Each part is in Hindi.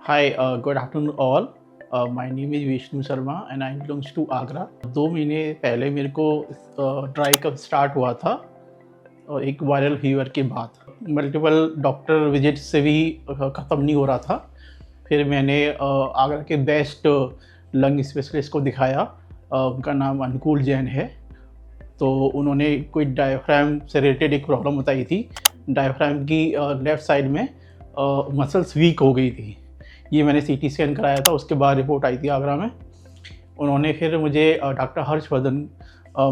Hi, good afternoon all. My name is Vishnu Sharma and I belongs to Agra. 2 महीने पहले मेरे को ड्राई कफ स्टार्ट हुआ था और एक वायरल फीवर के बाद मल्टीपल डॉक्टर विजिट से भी ख़त्म नहीं हो रहा था। फिर मैंने आगरा के बेस्ट लंग स्पेशलिस्ट को दिखाया। उनका नाम अनुकूल जैन है। तो उन्होंने कोई डायफ्राम से रिलेटेड एक प्रॉब्लम बताई थी। डायफ्राम की लेफ़्ट साइड में मसल्स वीक हो गई थी। ये मैंने सीटी स्कैन कराया था, उसके बाद रिपोर्ट आई थी आगरा में। उन्होंने फिर मुझे डॉक्टर हर्षवर्धन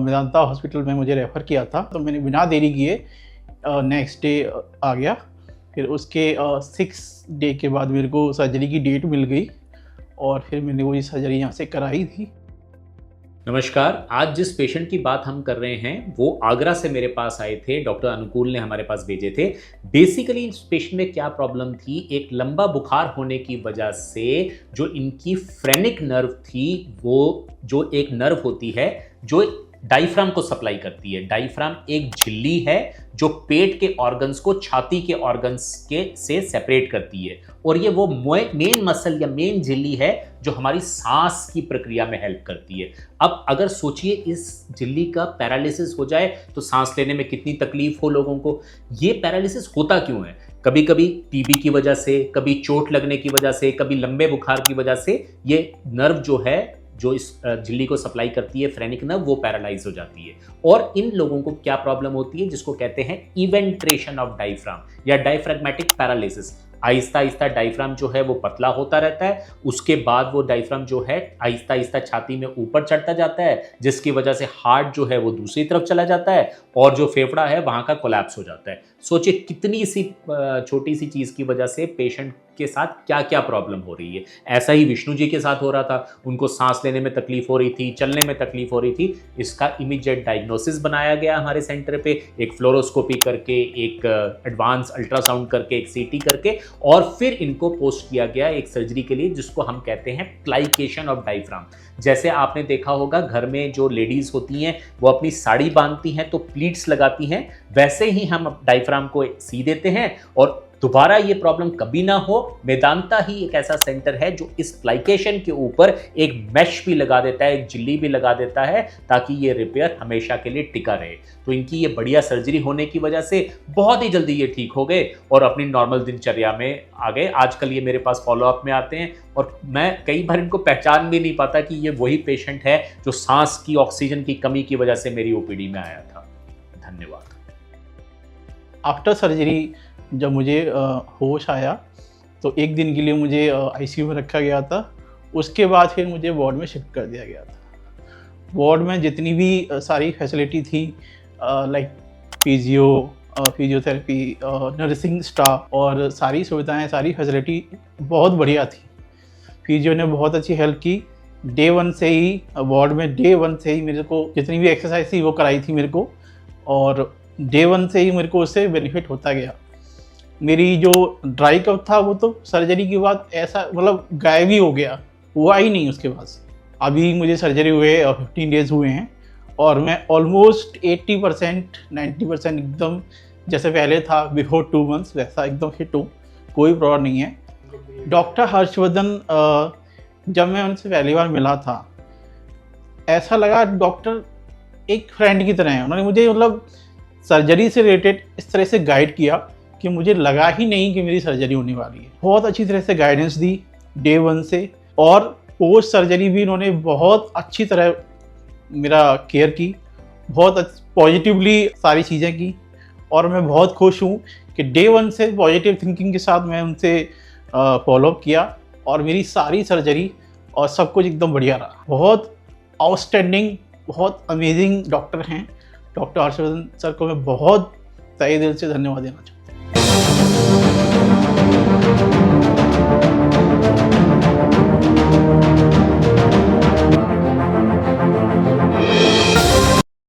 मेदांता हॉस्पिटल में मुझे रेफ़र किया था। तो मैंने बिना देरी किए नेक्स्ट डे आ गया। फिर उसके 6 डे के बाद मेरे को सर्जरी की डेट मिल गई और फिर मैंने वही सर्जरी यहाँ से कराई थी। नमस्कार। आज जिस पेशेंट की बात हम कर रहे हैं वो आगरा से मेरे पास आए थे, डॉक्टर अनुकूल ने हमारे पास भेजे थे। बेसिकली इस पेशेंट में क्या प्रॉब्लम थी, एक लंबा बुखार होने की वजह से जो इनकी फ्रेनिक नर्व थी, वो जो एक नर्व होती है जो डायफ्राम को सप्लाई करती है। डायफ्राम एक झिल्ली है जो पेट के ऑर्गन्स को छाती के ऑर्गन्स के से सेपरेट करती है, और ये वो मेन मसल या मेन झिल्ली है जो हमारी सांस की प्रक्रिया में हेल्प करती है। अब अगर सोचिए इस झिल्ली का पैरालिसिस हो जाए तो सांस लेने में कितनी तकलीफ हो लोगों को। ये पैरालिसिस होता क्यों है? कभी कभी टीबी की वजह से, कभी चोट लगने की वजह से, कभी लंबे बुखार की वजह से ये नर्व जो है जो इस झिल्ली को सप्लाई करती है, फ्रेनिक नर्व, वो पैरालाइज हो जाती है। और इन लोगों को क्या प्रॉब्लम होती है जिसको कहते हैं इवेंट्रेशन ऑफ डायफ्राम या diaphragmatic paralysis. Aahista Aahista diaphragm जो है वो पतला होता रहता है, उसके बाद वो डायफ्राम जो है आहिस्ता आहिस्ता छाती में ऊपर चढ़ता जाता है, जिसकी वजह से हार्ट जो है वो दूसरी तरफ चला जाता है और जो फेफड़ा है वहाँ का कोलैप्स हो जाता है। सोचिए कितनी सी छोटी सी चीज़ की वजह से पेशेंट के साथ क्या क्या प्रॉब्लम हो रही है। ऐसा ही विष्णु जी के साथ हो रहा था। उनको सांस लेने में तकलीफ हो रही थी, चलने में तकलीफ हो रही थी। इसका इमीडिएट डायग्नोसिस बनाया गया हमारे सेंटर पे, एक फ्लोरोस्कोपी करके, एक एडवांस अल्ट्रासाउंड करके, एक सीटी करके, और फिर इनको पोस्ट किया गया एक सर्जरी के लिए जिसको हम कहते हैं प्लाइकेशन ऑफ डायफ्राम। जैसे आपने देखा होगा घर में जो लेडीज होती हैं वो अपनी साड़ी बांधती हैं तो प्लीट्स लगाती हैं, वैसे ही हम डायफ्राम को सी देते हैं और दोबारा ये प्रॉब्लम कभी ना हो। मेदांता ही एक ऐसा सेंटर है जो इस प्लाइकेशन के ऊपर एक मैश भी लगा देता है, एक झिल्ली भी लगा देता है, ताकि ये रिपेयर हमेशा के लिए टिका रहे। तो इनकी ये बढ़िया सर्जरी होने की वजह से बहुत ही जल्दी ये ठीक हो गए और अपनी नॉर्मल दिनचर्या में आ गए। आजकल ये मेरे पास फॉलोअप में आते हैं और मैं कई बार इनको पहचान भी नहीं पाता कि ये वही पेशेंट है जो सांस की ऑक्सीजन की कमी की वजह से मेरी ओपीडी में आया था। धन्यवाद। आफ्टर सर्जरी जब मुझे होश आया तो एक दिन के लिए मुझे आईसीयू में रखा गया था। उसके बाद फिर मुझे वार्ड में शिफ्ट कर दिया गया था। वार्ड में जितनी भी सारी फैसिलिटी थी, लाइक फिजियोथेरेपी, नर्सिंग स्टाफ और सारी सुविधाएं, सारी फैसिलिटी बहुत बढ़िया थी। फिजियो ने बहुत अच्छी हेल्प की। डे 1 से ही वार्ड में मेरे को जितनी भी एक्सरसाइज थी वो कराई थी मेरे को, और डे 1 से ही मेरे को उससे बेनिफिट होता गया। मेरी जो ड्राई कफ था वो तो सर्जरी के बाद ऐसा मतलब गायब ही हो गया, हुआ ही नहीं उसके बाद से। अभी मुझे सर्जरी हुए 15 डेज़ हुए हैं और मैं ऑलमोस्ट 80% 90% एकदम जैसे पहले था बिफोर 2 मंथ्स वैसा एकदम फिट हूँ, कोई प्रॉब्लम नहीं है। डॉक्टर हर्षवर्धन जब मैं उनसे पहली बार मिला था ऐसा लगा डॉक्टर एक फ्रेंड की तरह है। उन्होंने मुझे मतलब सर्जरी से रिलेटेड इस तरह से गाइड किया कि मुझे लगा ही नहीं कि मेरी सर्जरी होने वाली है। बहुत अच्छी तरह से गाइडेंस दी डे 1 से, और पोस्ट सर्जरी भी इन्होंने बहुत अच्छी तरह मेरा केयर की, बहुत पॉजिटिवली सारी चीज़ें की, और मैं बहुत खुश हूँ कि डे 1 से पॉजिटिव थिंकिंग के साथ मैं उनसे फॉलोअप किया और मेरी सारी सर्जरी और सब कुछ एकदम बढ़िया रहा। बहुत आउटस्टैंडिंग, बहुत अमेजिंग डॉक्टर हैं। डॉक्टर हर्षवर्धन सर को मैं बहुत तहे दिल से धन्यवाद देना चाहूँगा।